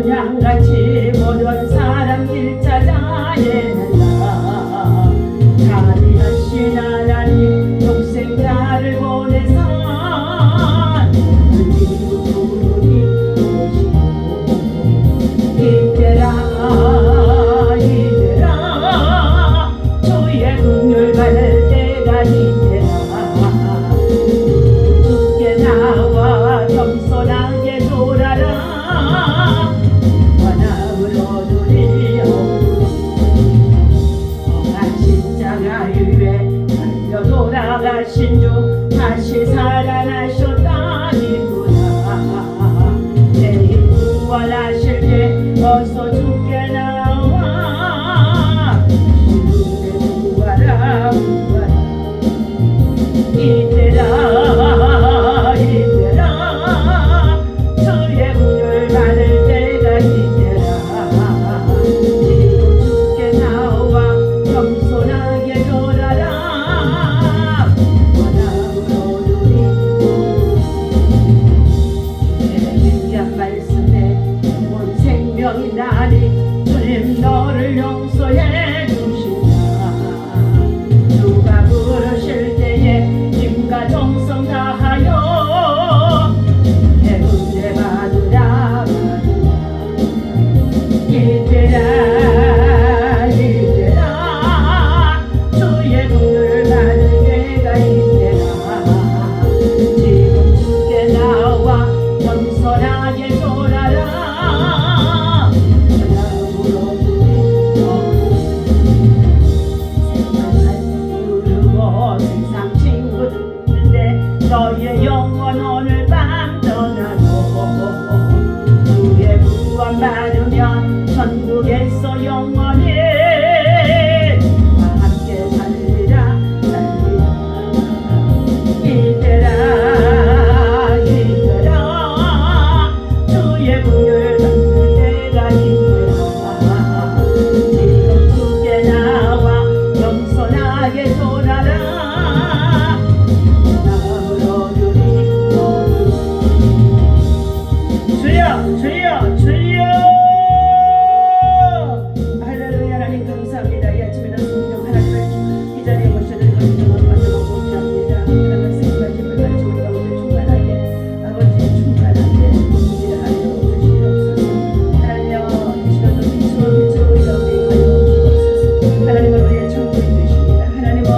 양같이 모든 사람 길 찾아 헤맨다. 자비하신 하나님 독생 나를 보내사 그리고 부르니 오시고 이때라 이때라 주의 긍휼 받을 때가 이때라. 주께 나와 겸손하게 돌아라. 원함을 얻으리요. 험한 십자가 위에 달려 돌아가신 주 다시 살아나셨다니구나. 내일 구원하실 때 어서 주께 나와 주께 구하라 구하라. 이때라 이때라 주의 긍휼 받을 때가 이때라. 지금 주께 나와 겸손하게 돌아라. 원함을 얻으리고 주의 귀한 말씀에 온 생명이 나리 주님 너를 용서해 주신다. 누가 부르실 때에 힘과 정성 다하여 해문제 받으라 받으라. 이때라 이때라 주의 긍휼 받을 때가 이때라. 지금 주께 나와 겸손하게 돌아라. 원함을 얻으리고 누르고 세상 친구들인데 너의 영혼 오늘 밤 떠나도 주의 구원 받으면 천국에서 영원히 함께 살리라 살리라. 이때라 이때라 주의 긍휼 받을 때가 이때라. 지금 주께 나와 겸손하게 돌아라. 원함을 얻으리고 주여 주여 주여. 할렐루야. 하나님 감사합니다. 이 아침에는 성령 하나님을 이 자리에 모셔드리고 인정하고 만들고 고맙습니다. 하나님 생각하신 물같이 우리 가운데 충만하게 아버지 충만하게 일하여 주시옵소서. 하나님여 이 시간도 빛으로 우리 가운데 임하여 주옵소서. 하나님은 우리의 천국이 되십니다. 하나님은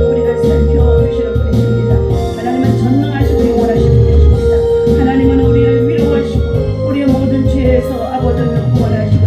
우리를 살펴주시는 분이십니다. 하나님은 전능하시고 영원하신 분이십니다. 하나님은 우리를 위로하시고 우리의 모든 죄에서 아버지를 구원하시고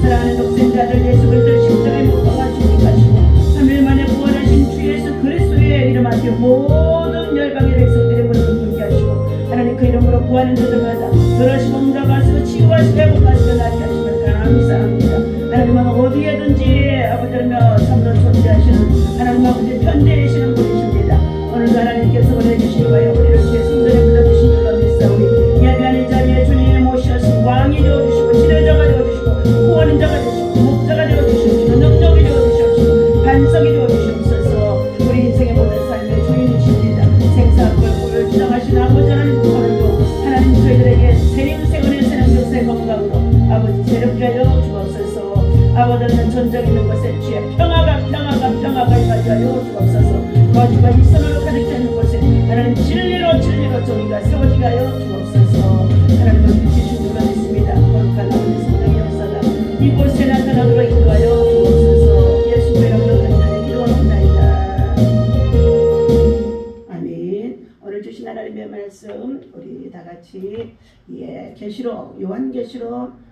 사랑하는 독생자들 예수 그리스도를 십자가에 못 박아 주님하시고 3일 만에 구원하신 주 예수 그리스도의 이름 앞에 모든 열방의 백성들의 무릎을 꿇게 하시고 하나님 그 이름으로 구하는 자들마다 들으시고 응답하시고 치유하시고 회복하시고 낫게 하시면 감사합니다. 하나님은 어디에든지 아버지며 참으로 존재하시는 하나님 아버지 편대이시는 분이십니다. 오늘도 하나님께서 보내주신 거에 우리를 주의 손들에 불러주신 줄로 믿사오니 예배하는 자리에 주님이 모셔서 왕이 되어주시고 지도자가 되어주시고 구원인자가 되시고 목자가 되어주시옵시고 능력이 되어주시옵시고 반석이 되어주시옵소서. 우리 인생의 모든 삶의 주인이십니다. 생사학을 꿀을 주장하신 아버지 하나님 오늘도 하나님 저희들에게 새 인생을 새는 새 건강으로 아버지 새롭게 하여 주옵소서. 아버지는 전쟁 있는 곳에 주의 평화가 임하여 주옵소서. 거짓과 이선으로 가득 차 있는 곳에 하나님 진리로 정의가 세워지게 하여 주옵소서. 하나님은 빛이신 줄로 믿습니다. 거룩한 아버지 성령의 역사가 이곳에 나타나도록 인도하여 주옵소서. 예수의 이름으로 간절히 기도하옵나이다. 아멘. 오늘 주신 하나님의 말씀 우리 다 같이 계시록 요한계시록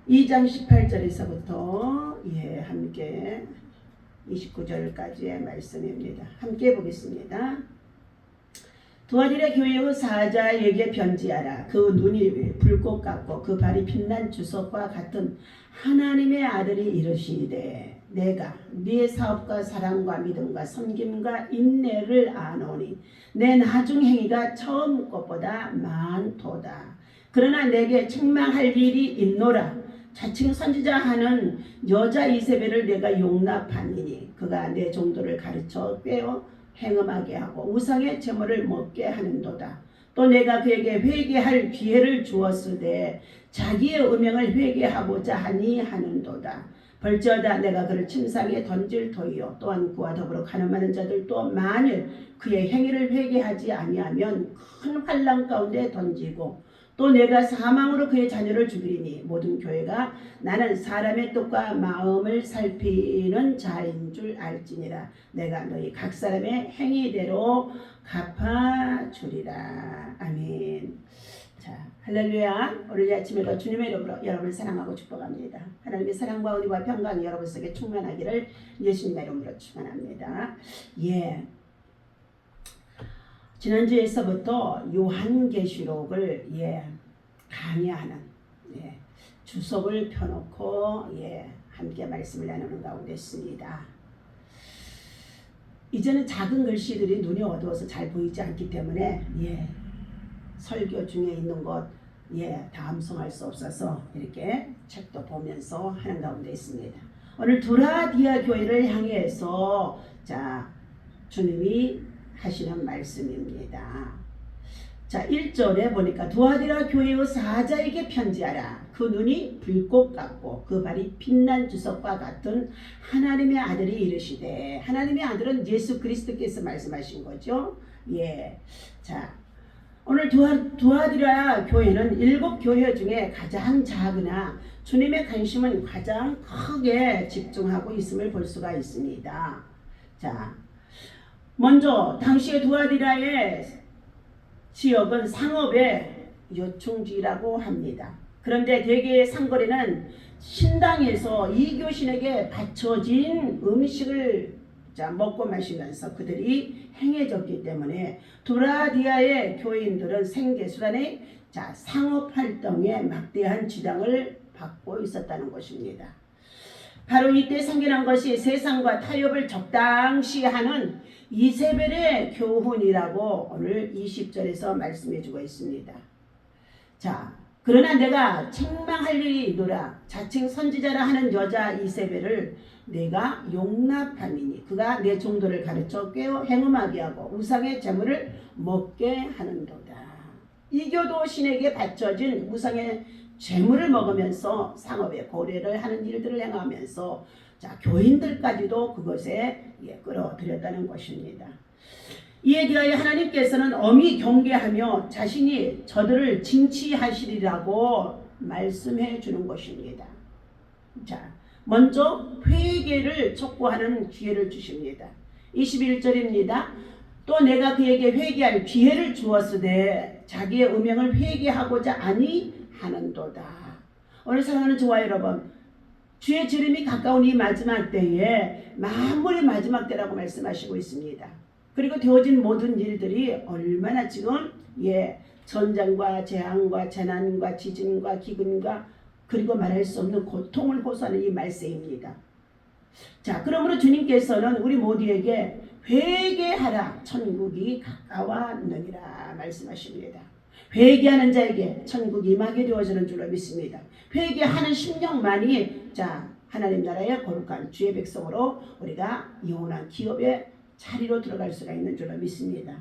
2장 18절에서부터 함께 29절까지의 말씀입니다. 함께 보겠습니다. 두아디라 교회의 사자에게 편지하라. 그 눈이 불꽃 같고 그 발이 빛난 주석과 같은 하나님의 아들이 이르시되 내가 네 사업과 사랑과 믿음과 섬김과 인내를 아노니 내 나중 행위가 처음 것보다 많도다. 그러나 내게 책망할 일이 있노라. 자칭 선지자 하는 여자 이세벨을 내가 용납하니니 그가 내 종도를 가르쳐 꿰어 행음하게 하고 우상의 제물을 먹게 하는도다. 또 내가 그에게 회개할 기회를 주었으되 자기의 음행을 회개하고자 하니 하는도다. 벌지어다 내가 그를 침상에 던질 터이요 또한 그와 더불어 가늠하는 자들도 만일 그의 행위를 회개하지 아니하면 큰 환난 가운데 던지고 또 내가 사망으로 그의 자녀를 죽이리니 모든 교회가 나는 사람의 뜻과 마음을 살피는 자인 줄 알지니라. 내가 너희 각 사람의 행위대로 갚아주리라. 아멘. 자, 할렐루야. 오늘 아침에도 주님의 이름으로 여러분을 사랑하고 축복합니다. 하나님의 사랑과 은혜와 평강이 여러분 속에 충만하기를 예수님의 이름으로 축원합니다. 예. 지난주에서부터 요한계시록을 강의하는 주석을 펴놓고 함께 말씀을 나누는 가운데 있습니다. 이제는 작은 글씨들이 눈이 어두워서 잘 보이지 않기 때문에 설교 중에 있는 것 다 암송할 수 없어서 이렇게 책도 보면서 하는 가운데 있습니다. 오늘 두라디아 교회를 향해서 주님이 하시는 말씀입니다. 자, 1절에 보니까 두아디라 교회의 사자에게 편지하라. 그 눈이 불꽃 같고 그 발이 빛난 주석과 같은 하나님의 아들이 이르시되, 하나님의 아들은 예수 그리스도께서 말씀하신 거죠. 자, 오늘 두아디라 교회는 7교회 중에 가장 작으나 주님의 관심은 가장 크게 집중하고 있음을 볼 수가 있습니다. 자, 먼저 당시의 두아디라의 지역은 상업의 요충지라고 합니다. 그런데 대개의 상거리는 신당에서 이교신에게 바쳐진 음식을 먹고 마시면서 그들이 행해졌기 때문에 두라디아의 교인들은 생계수단의 상업활동에 막대한 지장을 받고 있었다는 것입니다. 바로 이때 생겨난 것이 세상과 타협을 적당시 하는 이세벨의 교훈이라고 오늘 20절에서 말씀해주고 있습니다. 자, 그러나 내가 책망할 일이 있노라. 자칭 선지자라 하는 여자 이세벨을 내가 용납함이니 그가 내 종도를 가르쳐 꾀어 행음하게 하고 우상의 재물을 먹게 하는도다. 이교도 신에게 바쳐진 우상의 재물을 먹으면서 상업에 고래를 하는 일들을 행하면서 교인들까지도 그것에 끌어들였다는 것입니다. 이에 대하여 하나님께서는 엄히 경계하며 자신이 저들을 징치하시리라고 말씀해 주는 것입니다. 자, 먼저 회개를 촉구하는 기회를 주십니다. 21절입니다. 또 내가 그에게 회개할 기회를 주었으되 자기의 음행을 회개하고자 아니하는도다. 오늘 사랑하는 저와 여러분, 주의 재림이 가까운 이 마지막 때에 만물의 마지막 때라고 말씀하시고 있습니다. 그리고 되어진 모든 일들이 얼마나 지금 전쟁과 재앙과 재난과 지진과 기근과 그리고 말할 수 없는 고통을 호소하는 이 말세입니다. 자, 그러므로 주님께서는 우리 모두에게 회개하라, 천국이 가까웠느니라 말씀하십니다. 회개하는 자에게 천국이 임하게 되어지는 줄로 믿습니다. 회개하는 심령만이 하나님 나라의 거룩한 주의 백성으로 우리가 영원한 기업의 자리로 들어갈 수가 있는 줄로 믿습니다.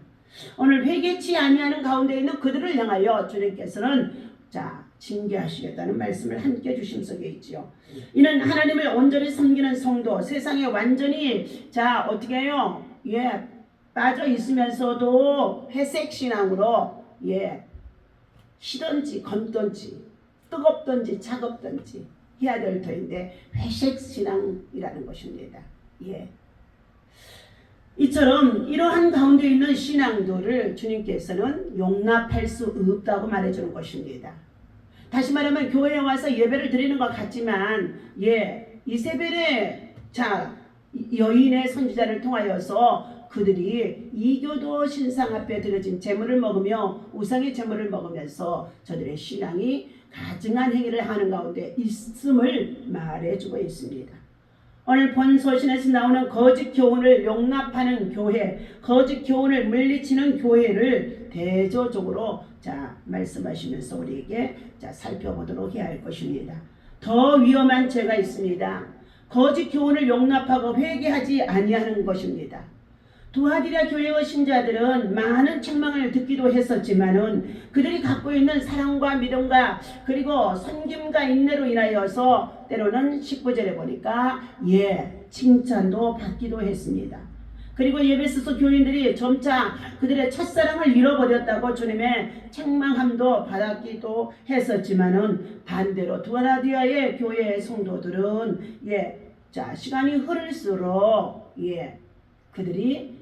오늘 회개치 아니하는 가운데 있는 그들을 향하여 주님께서는 징계하시겠다는 말씀을 함께 주심 속에 있지요. 이는 하나님을 온전히 섬기는 성도, 세상에 완전히 어떻게 해요? 빠져 있으면서도 회색 신앙으로 시든지 건든지 뜨겁든지 차갑든지 해야 될 터인데 회색 신앙이라는 것입니다. 이처럼 이러한 가운데 있는 신앙들을 주님께서는 용납할 수 없다고 말해주는 것입니다. 다시 말하면 교회에 와서 예배를 드리는 것 같지만 이세벨의 여인의 선지자를 통하여서 그들이 이교도 신상 앞에 드려진 제물을 먹으며 우상의 제물을 먹으면서 저들의 신앙이 가증한 행위를 하는 가운데 있음을 말해주고 있습니다. 오늘 본 소신에서 나오는 거짓 교훈을 용납하는 교회, 거짓 교훈을 물리치는 교회를 대조적으로 말씀하시면서 우리에게 살펴보도록 해야 할 것입니다. 더 위험한 죄가 있습니다. 거짓 교훈을 용납하고 회개하지 아니하는 것입니다. 두아디라 교회의 신자들은 많은 책망을 듣기도 했었지만은 그들이 갖고 있는 사랑과 믿음과 그리고 섬김과 인내로 인하여서 때로는 19절에 보니까 칭찬도 받기도 했습니다. 그리고 에베소서 교인들이 점차 그들의 첫사랑을 잃어버렸다고 주님의 책망함도 받았기도 했었지만은 반대로 두아디라의 교회의 성도들은 시간이 흐를수록 그들이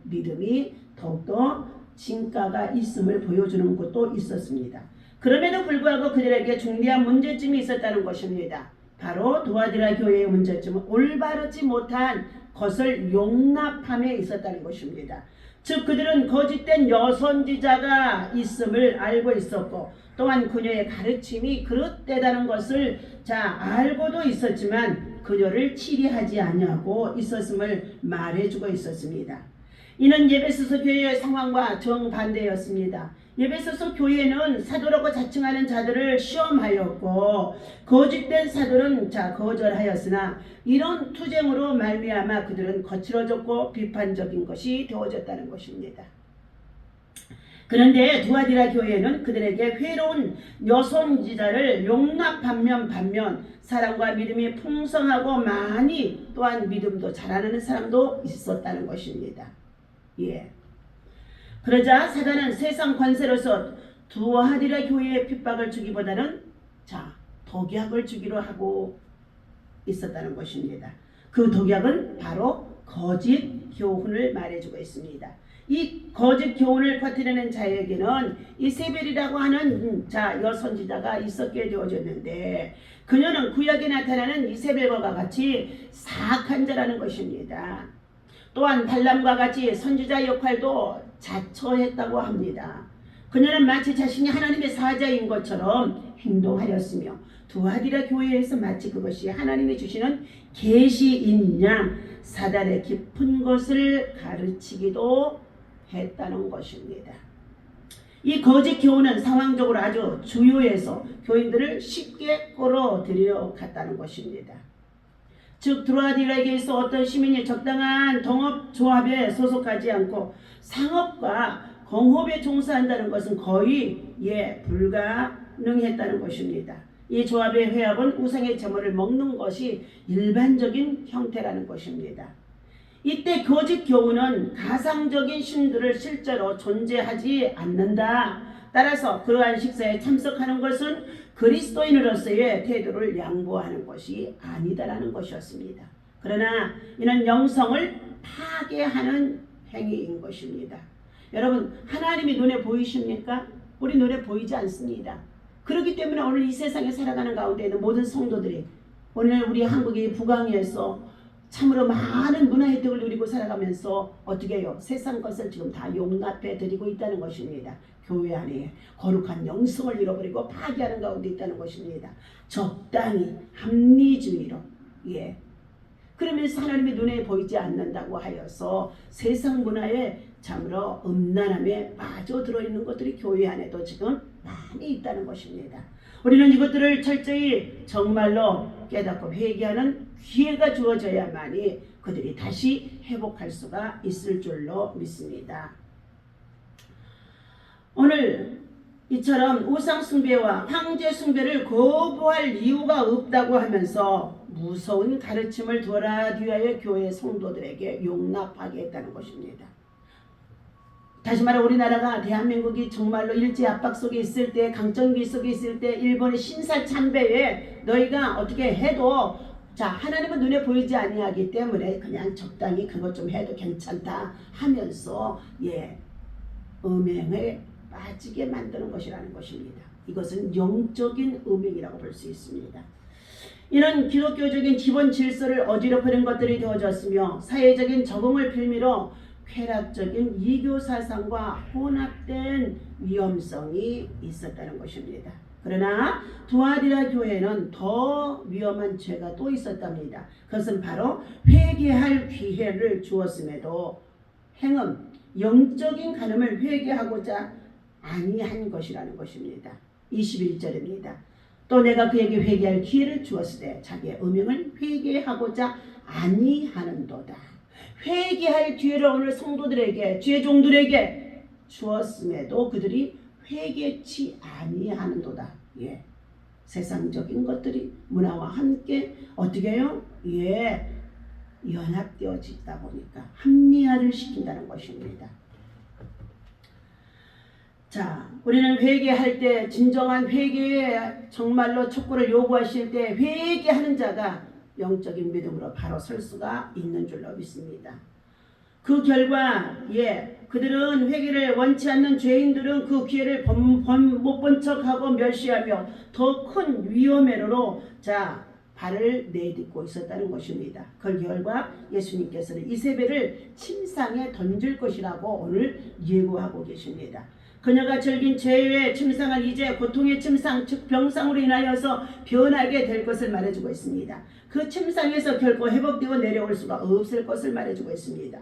믿음이 더욱더 진가가 있음을 보여주는 것도 있었습니다. 그럼에도 불구하고 그들에게 중대한 문제점이 있었다는 것입니다. 바로 두아디라 교회의 문제점은 올바르지 못한 것을 용납함에 있었다는 것입니다. 즉 그들은 거짓된 여선지자가 있음을 알고 있었고 또한 그녀의 가르침이 그릇되다는 것을 알고도 있었지만 그녀를 치리하지 아니하고 있었음을 말해주고 있었습니다. 이는 에베소서 교회의 상황과 정반대였습니다. 에베소서 교회는 사도라고 자칭하는 자들을 시험하였고 거짓된 사도는 거절하였으나 이런 투쟁으로 말미암아 그들은 거칠어졌고 비판적인 것이 되어졌다는 것입니다. 그런데 두아디라 교회는 그들에게 회로운 여선지자를 용납하면 사랑과 믿음이 풍성하고 많이 또한 믿음도 자라나는 사람도 있었다는 것입니다. 그러자 사단은 세상 관세로서 두아디라 교회에 핍박을 주기보다는 독약을 주기로 하고 있었다는 것입니다. 그 독약은 바로 거짓 교훈을 말해주고 있습니다. 이 거짓 교훈을 퍼뜨리는 자에게는 이세벨이라고 하는 여선지자가 있었게 되어졌는데 그녀는 구약에 나타나는 이세벨과 같이 사악한 자라는 것입니다. 또한 발람과 같이 선지자 역할도 자처했다고 합니다. 그녀는 마치 자신이 하나님의 사자인 것처럼 행동하였으며 두아디라 교회에서 마치 그것이 하나님이 주시는 계시인 양 사단의 깊은 것을 가르치기도 했다는 것입니다. 이 거짓 교훈은 상황적으로 아주 주요해서 교인들을 쉽게 끌어들이려 갔다는 것입니다. 즉 두아디라에게서 어떤 시민이 적당한 동업조합에 소속하지 않고 상업과 공업에 종사한다는 것은 거의 불가능했다는 것입니다. 이 조합의 회합은 우상의 제물을 먹는 것이 일반적인 형태라는 것입니다. 이때 거짓 교훈은 가상적인 신들을 실제로 존재하지 않는다. 따라서 그러한 식사에 참석하는 것은 그리스도인으로서의 태도를 양보하는 것이 아니다라는 것이었습니다. 그러나 이는 영성을 파괴하는 행위인 것입니다. 여러분, 하나님이 눈에 보이십니까? 우리 눈에 보이지 않습니다. 그렇기 때문에 오늘 이 세상에 살아가는 가운데 있는 모든 성도들이 오늘 우리 한국이 부강에서 참으로 많은 문화 혜택을 누리고 살아가면서 어떻게 해요? 세상 것을 지금 다 용납해 드리고 있다는 것입니다. 교회 안에 거룩한 영성을 잃어버리고 파괴하는 가운데 있다는 것입니다. 적당히 합리주의로 그러면서 하나님의 눈에 보이지 않는다고 하여서 세상 문화에 참으로 음란함에 빠져들어 있는 것들이 교회 안에도 지금 많이 있다는 것입니다. 우리는 이것들을 철저히 정말로 깨닫고 회개하는 기회가 주어져야만이 그들이 다시 회복할 수가 있을 줄로 믿습니다. 오늘 이처럼 우상 숭배와 황제 숭배를 거부할 이유가 없다고 하면서 무서운 가르침을 두아디라의 교회 성도들에게 용납하게 했다는 것입니다. 다시 말해 우리나라가 대한민국이 정말로 일제 압박 속에 있을 때 강점기 속에 있을 때 일본의 신사참배에 너희가 어떻게 해도 하나님은 눈에 보이지 아니하기 때문에 그냥 적당히 그것 좀 해도 괜찮다 하면서 음행에 빠지게 만드는 것이라는 것입니다. 이것은 영적인 음행이라고 볼 수 있습니다. 이는 기독교적인 기본 질서를 어지럽히는 것들이 되어졌으며 사회적인 적응을 빌미로 쾌락적인 이교 사상과 혼합된 위험성이 있었다는 것입니다. 그러나 두아디라 교회는 더 위험한 죄가 또 있었답니다. 그것은 바로 회개할 기회를 주었음에도 행음, 영적인 간음을 회개하고자 아니한 것이라는 것입니다. 21절입니다. 또 내가 그에게 회개할 기회를 주었을 때 자기의 음행을 회개하고자 아니하는도다. 회개할 기회를 오늘 성도들에게, 주의 종들에게 주었음에도 그들이 회개치 아니하는도다. 예. 세상적인 것들이 문화와 함께 어떻게 해요? 예. 연합되어지다 보니까 합리화를 시킨다는 것입니다. 자, 우리는 회개할 때, 진정한 회개에 정말로 촉구를 요구하실 때 회개하는 자가 영적인 믿음으로 바로 설 수가 있는 줄로 믿습니다. 그 결과 그들은 회개를 원치 않는 죄인들은 그 기회를 못 본 척하고 멸시하며 더 큰 위험으로 발을 내딛고 있었다는 것입니다. 그 결과 예수님께서는 이세벨을 침상에 던질 것이라고 오늘 예고하고 계십니다. 그녀가 즐긴 죄의 침상은 이제 고통의 침상, 즉 병상으로 인하여서 변하게 될 것을 말해주고 있습니다. 그 침상에서 결코 회복되어 내려올 수가 없을 것을 말해주고 있습니다.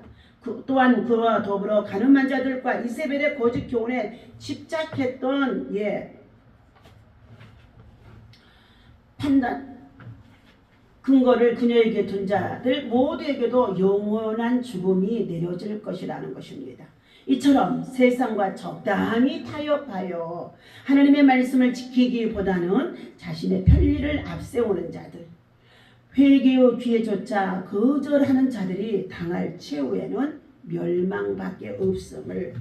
또한 그와 더불어 가늠한 자들과 이세벨의 거짓 교훈에 집착했던 판단 근거를 그녀에게 둔 자들 모두에게도 영원한 죽음이 내려질 것이라는 것입니다. 이처럼 세상과 적당히 타협하여 하나님의 말씀을 지키기보다는 자신의 편리를 앞세우는 자들, 회개의 기회조차 거절하는 자들이 당할 최후에는 멸망밖에 없음을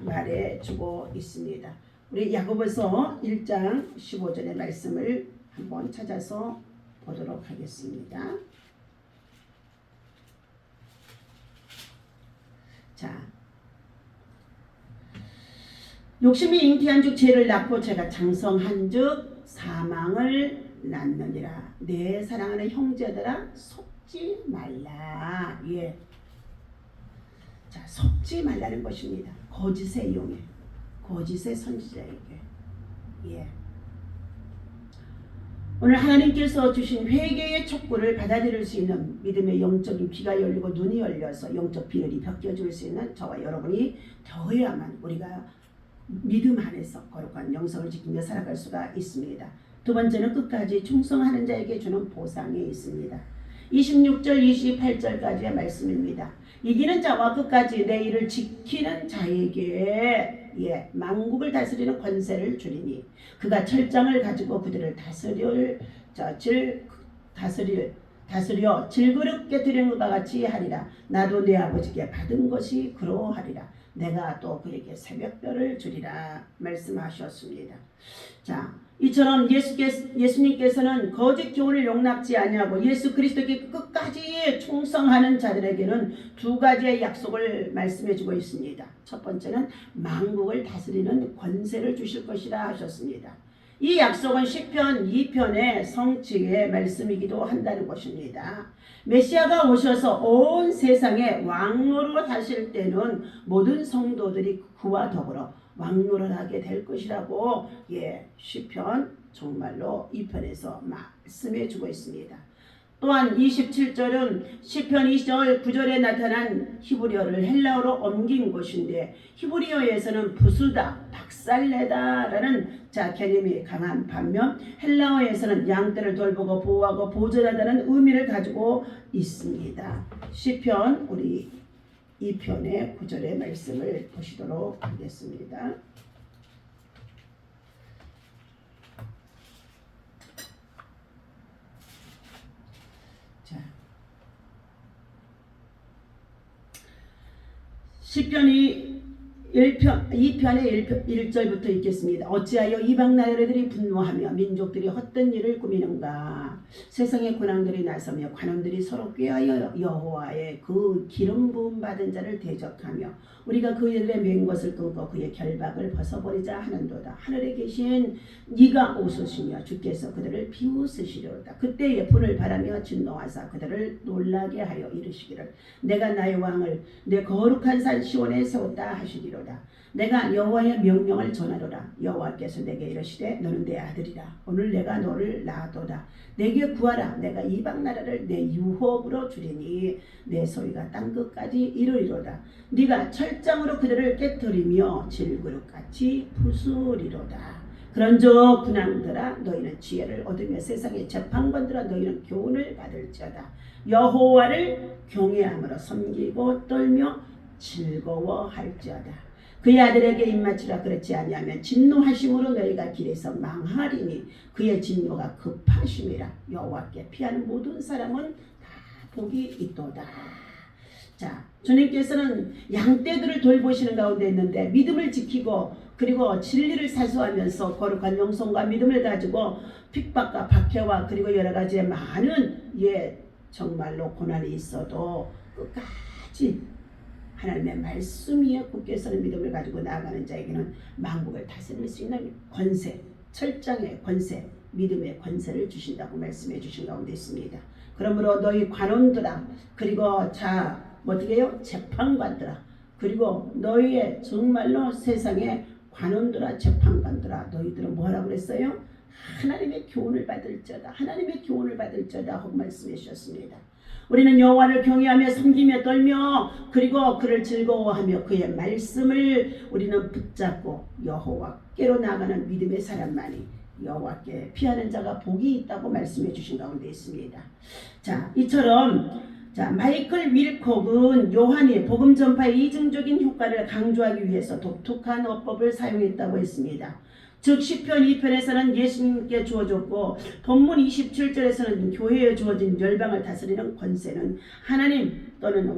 말해주고 있습니다. 우리 야고보서 1장 15절의 말씀을 한번 찾아서 보도록 하겠습니다. 자, 욕심이 잉태한즉 죄를 낳고 죄가 장성한즉 사망을 낳느니라. 내 사랑하는 형제들아 속지 말라. 자, 속지 말라는 것입니다. 거짓의 용에, 거짓의 선지자에게. 오늘 하나님께서 주신 회개의 촉구를 받아들일 수 있는 믿음의 영적인 귀가 열리고 눈이 열려서 영적 비늘이 벗겨질 수 있는 저와 여러분이 되어야만 우리가 믿음 안에서 거룩한 영성을 지키며 살아갈 수가 있습니다. 두 번째는 끝까지 충성하는 자에게 주는 보상이 있습니다. 26절 28절까지의 말씀입니다. 이기는 자와 끝까지 내 일을 지키는 자에게 만국을 다스리는 권세를 주리니 그가 철장을 가지고 그들을 다스려 질그릇게 드리는 것과 같이 하리라. 나도 내 아버지께 받은 것이 그러하리라. 내가 또 그에게 새벽별을 주리라 말씀하셨습니다. 자, 이처럼 예수님께서는 거짓 교훈을 용납지 아니하고 예수 그리스도께 끝까지 충성하는 자들에게는 두 가지의 약속을 말씀해 주고 있습니다. 첫 번째는 만국을 다스리는 권세를 주실 것이라 하셨습니다. 이 약속은 시편 2편의 성취의 말씀이기도 한다는 것입니다. 메시아가 오셔서 온 세상에 왕노릇 하실 때는 모든 성도들이 그와 더불어 왕노릇 하게 될 것이라고 시편 정말로 2편에서 말씀해 주고 있습니다. 또한 27절은 시편 2절 9절에 나타난 히브리어를 헬라어로 옮긴 것인데 히브리어에서는 부수다, 박살내다라는 개념이 강한 반면 헬라어에서는 양떼를 돌보고 보호하고 보존하다는 의미를 가지고 있습니다. 시편 우리 2편의 9절의 말씀을 보시도록 하겠습니다. 시편이 2편의 1절부터 읽겠습니다. 어찌하여 이방 나라들이 분노하며 민족들이 헛된 일을 꾸미는가. 세상의 군왕들이 나서며 관원들이 서로 꾀하여 여호와의 그 기름 부음 받은 자를 대적하며 우리가 그들의 맹 것을 끊고 그의 결박을 벗어버리자 하는도다. 하늘에 계신 네가 오소시며 주께서 그들을 비웃으시려다. 그때에 불을 바라며 진노하사 그들을 놀라게 하여 이르시기를 내가 나의 왕을 내 거룩한 산 시온에 세웠다 하시리로다. 내가 여호와의 명령을 전하노라. 여호와께서 내게 이르시되 너는 내 아들이라. 오늘 내가 너를 낳았도다. 내게 구하라. 내가 이방 나라를 내 유업으로 주리니 내 소리가 땅끝까지 이르리로다. 네가 철장으로 그들을 깨뜨리며 질그릇같이 부수리로다. 그런즉 군왕들아 너희는 지혜를 얻으며 세상의 재판관들아 너희는 교훈을 받을지어다. 여호와를 경외함으로 섬기고 떨며 즐거워할지어다. 그의 아들에게 입맞추라. 그렇지 아니하면 진노하심으로 너희가 길에서 망하리니 그의 진노가 급하심이라. 여호와께 피하는 모든 사람은 다 복이 있도다. 자, 주님께서는 양떼들을 돌보시는 가운데 있는데 믿음을 지키고 그리고 진리를 사수하면서 거룩한 영성과 믿음을 가지고 핍박과 박해와 그리고 여러 가지의 많은 정말로 고난이 있어도 끝까지 하나님의 말씀 위에 굳게 서는 믿음을 가지고 나아가는 자에게는 만국을 다스릴 수 있는 권세, 철장의 권세, 믿음의 권세를 주신다고 말씀해 주신 가운데 있습니다. 그러므로 너희 관원들아, 그리고 어떻게 해요? 재판관들아, 그리고 너희의 정말로 세상의 관원들아, 재판관들아, 너희들은 뭐라고 그랬어요? 하나님의 교훈을 받을지어다. 하나님의 교훈을 받을지어다 하고 말씀해 주셨습니다. 우리는 여호와를 경외하며 섬기며 떨며 그리고 그를 즐거워하며 그의 말씀을 우리는 붙잡고 여호와께로 나아가는 믿음의 사람만이 여호와께 피하는 자가 복이 있다고 말씀해 주신 가운데 있습니다. 자, 이처럼 마이클 윌콕은 요한이 복음 전파의 이중적인 효과를 강조하기 위해서 독특한 어법을 사용했다고 했습니다. 즉 시편 2편에서는 예수님께 주어졌고 본문 27절에서는 교회에 주어진 열방을 다스리는 권세는 하나님의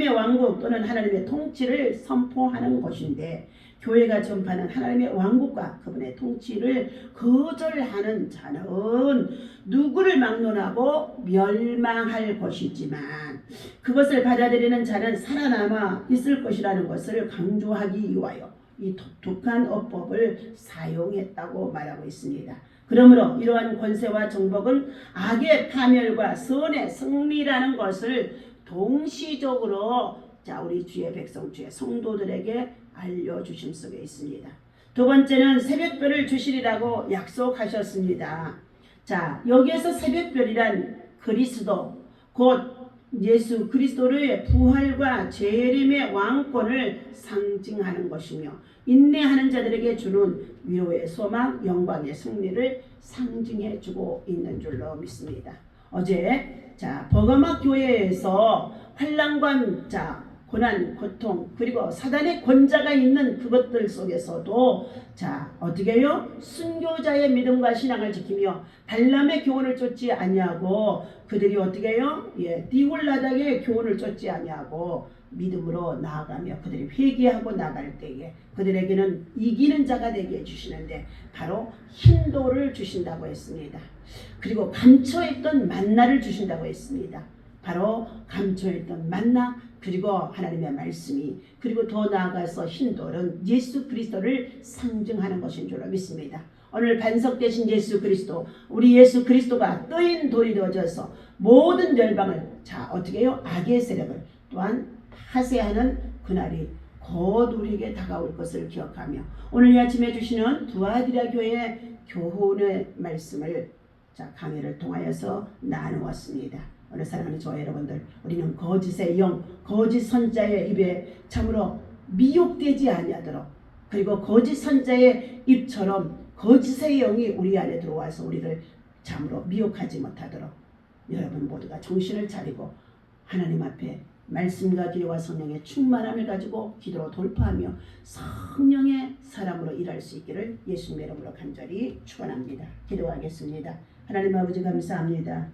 왕국 또는 하나님의 통치를 선포하는 것인데, 교회가 전파하는 하나님의 왕국과 그분의 통치를 거절하는 자는 누구를 막론하고 멸망할 것이지만 그것을 받아들이는 자는 살아남아 있을 것이라는 것을 강조하기 위하여 이 독특한 어법을 사용했다고 말하고 있습니다. 그러므로 이러한 권세와 정복은 악의 파멸과 선의 승리라는 것을 동시적으로 우리 주의 백성, 주의 성도들에게 알려주심 속에 있습니다. 두 번째는 새벽별을 주시리라고 약속하셨습니다. 자, 여기에서 새벽별이란 그리스도, 곧 예수 그리스도의 부활과 재림의 왕권을 상징하는 것이며 인내하는 자들에게 주는 위로의 소망, 영광의 승리를 상징해 주고 있는 줄로 믿습니다. 어제 버가마 교회에서 환난과 고난, 고통, 그리고 사단의 권자가 있는 그것들 속에서도 어떻게 해요? 순교자의 믿음과 신앙을 지키며 발람의 교훈을 쫓지 아니하고 그들이 어떻게 해요? 디골라닥의 교훈을 쫓지 아니하고 믿음으로 나아가며 그들이 회개하고 나갈 때에 그들에게는 이기는 자가 되게 해주시는데 바로 힌도를 주신다고 했습니다. 그리고 감춰있던 만나를 주신다고 했습니다. 바로 감춰있던 만나, 그리고 하나님의 말씀이, 그리고 더 나아가서 힌도는 예수 그리스도를 상징하는 것인 줄로 믿습니다. 오늘 반석되신 예수 그리스도, 우리 예수 그리스도가 뜨인 돌이 되어져서 모든 열방을 어떻게 해요? 악의 세력을 또한 파쇄하는 그날이 곧 우리에게 다가올 것을 기억하며 오늘 이 아침에 주시는 두아디라 교회의 교훈의 말씀을 강해를 통하여서 나누었습니다. 오늘 사랑하는 저와 여러분들, 우리는 거짓의 영, 거짓 선자의 입에 참으로 미혹되지 아니하도록, 그리고 거짓 선자의 입처럼 거짓의 영이 우리 안에 들어와서 우리를 참으로 미혹하지 못하도록 여러분 모두가 정신을 차리고 하나님 앞에 말씀과 기도와 성령의 충만함을 가지고 기도로 돌파하며 성령의 사람으로 일할 수 있기를 예수님의 이름으로 간절히 축원합니다. 기도하겠습니다. 하나님 아버지 감사합니다.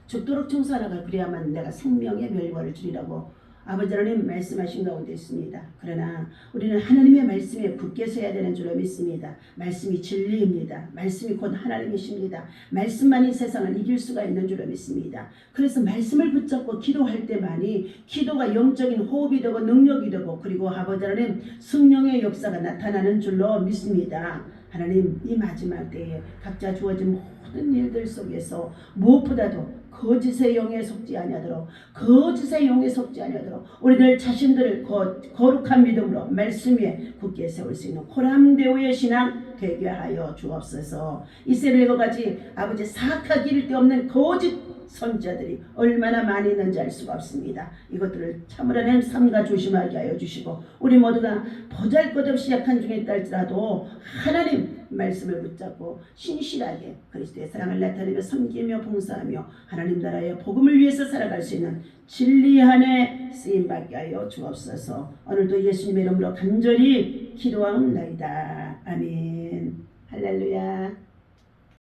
죽도록 청소하라가 그래야만 내가 생명의 멸관을 주리라고 아버지 하나님 말씀하신 가운데 있습니다. 그러나 우리는 하나님의 말씀에 굳게 서야 되는 줄로 믿습니다. 말씀이 진리입니다. 말씀이 곧 하나님이십니다. 말씀만이 세상을 이길 수가 있는 줄로 믿습니다. 그래서 말씀을 붙잡고 기도할 때만이 기도가 영적인 호흡이 되고 능력이 되고 그리고 아버지 하나님 성령의 역사가 나타나는 줄로 믿습니다. 하나님 이 마지막 때에 각자 주어진 모든 일들 속에서 무엇보다도 거짓의 영에 속지 아니하도록 거짓의 영에 속지 아니하도록 우리들 자신들을 거룩한 믿음으로 말씀 위에 굳게 세울 수 있는 코람데오의 신앙 되게 하여 주옵소서. 이스라엘과 같이 아버지 사악하기 이를 데 없는 거짓 선자들이 얼마나 많이 있는지 알 수가 없습니다. 이것들을 참으려는 삼가 조심하게 하여 주시고 우리 모두가 보잘것없이 약한 중에 있달지라도 하나님 말씀을 붙잡고 신실하게 그리스도의 사랑을 나타내며 섬기며 봉사하며 하나님 나라의 복음을 위해서 살아갈 수 있는 진리한 해 쓰임받게 하여 주옵소서. 오늘도 예수님의 이름으로 간절히 기도하옵나이다. 아멘.